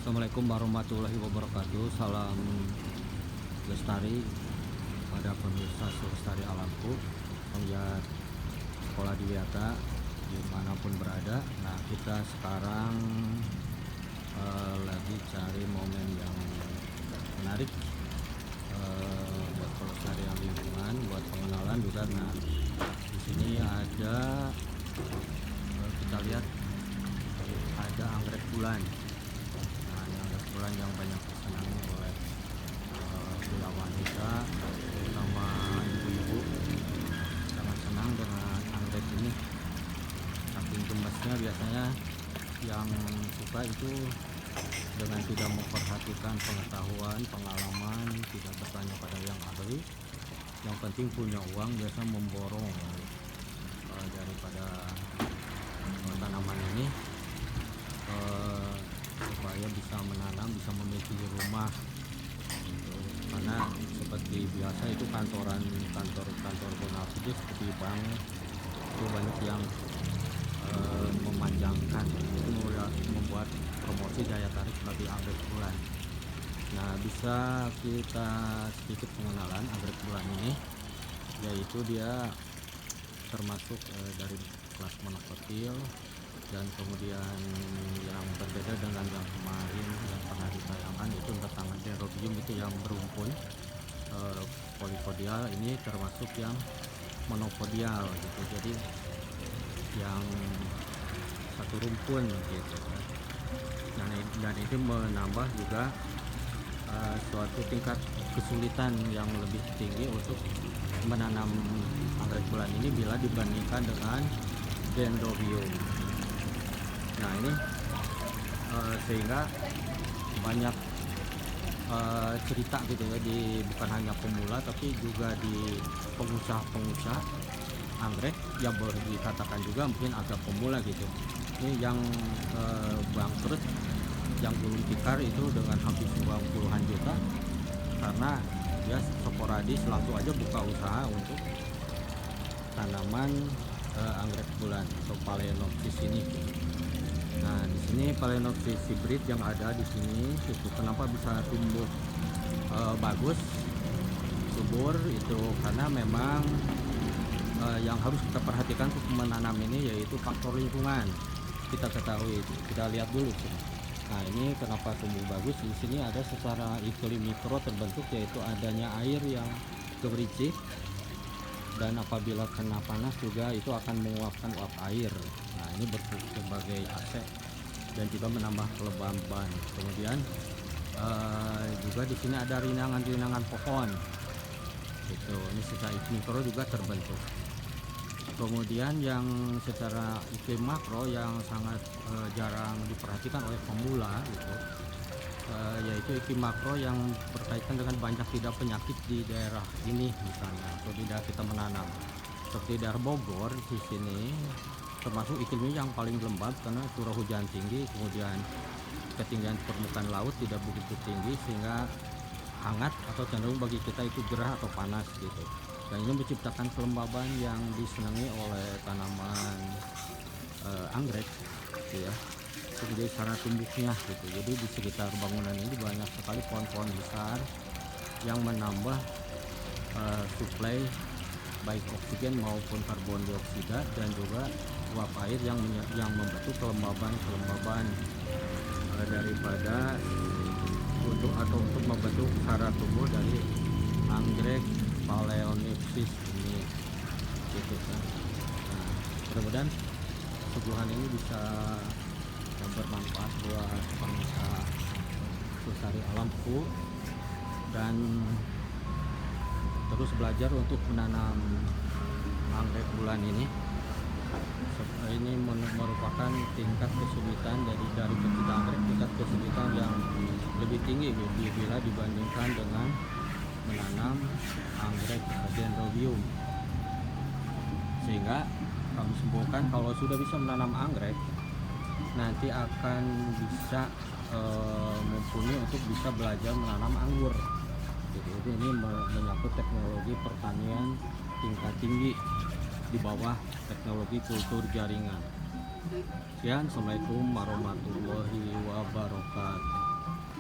Assalamualaikum warahmatullahi wabarakatuh. Salam lestari pada pemirsa Lestari Alamku, penggiat sekolah di Wiata dimanapun berada. Nah, kita sekarang lagi cari momen yang menarik buat pelestarian lingkungan, buat pengenalan juga. Nah, di sini ada kita lihat ada anggrek bulan. Nah, ini anggrek bulan yang banyak disenangi oleh bila wanita, terutama ibu-ibu, sangat senang dengan anggrek ini. Saking gemesnya, biasanya yang suka itu dengan tidak memperhatikan pengetahuan, pengalaman, tidak bertanya pada yang ahli. Yang penting punya uang, biasa memborong daripada tanaman ini supaya bisa menanam, bisa memiliki rumah gitu. Karena seperti biasa itu kantor bonafide seperti bank itu banyak yang memanjangkan, itu membuat promosi daya tarik bagi anggrek bulan. Nah, bisa kita sedikit pengenalan anggrek bulan ini, yaitu dia termasuk dari kelas monokotil, dan kemudian yang berbeda dengan yang kemarin yang pernah ditayangkan itu tentang dendrobium itu yang berumpun polipodial. Ini termasuk yang monopodial gitu, jadi yang satu rumpun gitu. Dan itu menambah juga suatu tingkat kesulitan yang lebih tinggi untuk menanam anggrek bulan ini bila dibandingkan dengan dendrobium. Nah, ini sehingga banyak cerita gitu ya, bukan hanya pemula tapi juga di pengusaha anggrek yang boleh dikatakan juga mungkin agak pemula gitu. Ini yang bangkrut, yang gulung tikar itu dengan habis uang puluhan juta karena dia sporadis langsung aja buka usaha untuk tanaman anggrek bulan atau Phalaenopsis ini. Nah, di sini Phalaenopsis hybrid yang ada di sini itu kenapa bisa tumbuh bagus, subur, itu karena memang yang harus kita perhatikan untuk menanam ini yaitu faktor lingkungan. Kita ketahui, kita lihat dulu. Nah, ini kenapa tumbuh bagus, di sini ada secara iklim mikro terbentuk, yaitu adanya air yang gemericik, dan apabila kena panas juga itu akan menguapkan uap air. Nah, ini berfungsi sebagai AC dan juga menambah kelembaban. Kemudian juga di sini ada rinangan pohon. Itu ini secara iklim mikro juga terbentuk. Kemudian yang secara iklim makro yang sangat jarang diperhatikan oleh pemula gitu, yaitu iklim makro yang berkaitan dengan banyak tidak penyakit di daerah ini misalnya, atau di daerah kita menanam. Seperti daerah Bogor di sini termasuk iklimnya yang paling lembab karena curah hujan tinggi, kemudian ketinggian permukaan laut tidak begitu tinggi sehingga hangat atau cenderung bagi kita itu gerah atau panas gitu. Dan ini menciptakan kelembaban yang disenangi oleh tanaman anggrek gitu ya. Jadi cara tumbuhnya gitu. Jadi di sekitar bangunan ini banyak sekali pohon-pohon besar yang menambah suplai baik oksigen maupun karbon dioksida, dan juga uap air yang membentuk kelembaban daripada untuk membentuk cara tumbuh dari anggrek Phalaenopsis ini gitu kan. Nah, mudah-mudahan suguhan ini bisa bermanfaat buat pemirsa Lestari Alamku, dan terus belajar untuk menanam anggrek bulan ini. Ini merupakan tingkat kesulitan dari pecinta anggrek, tingkat kesulitan yang lebih tinggi bila dibandingkan dengan menanam anggrek dendrobium. Sehingga kami simpulkan kalau sudah bisa menanam anggrek, nanti akan bisa mumpuni untuk bisa belajar menanam anggur. Jadi ini menyangkut teknologi pertanian tingkat tinggi di bawah teknologi kultur jaringan. Sekian, assalamualaikum warahmatullahi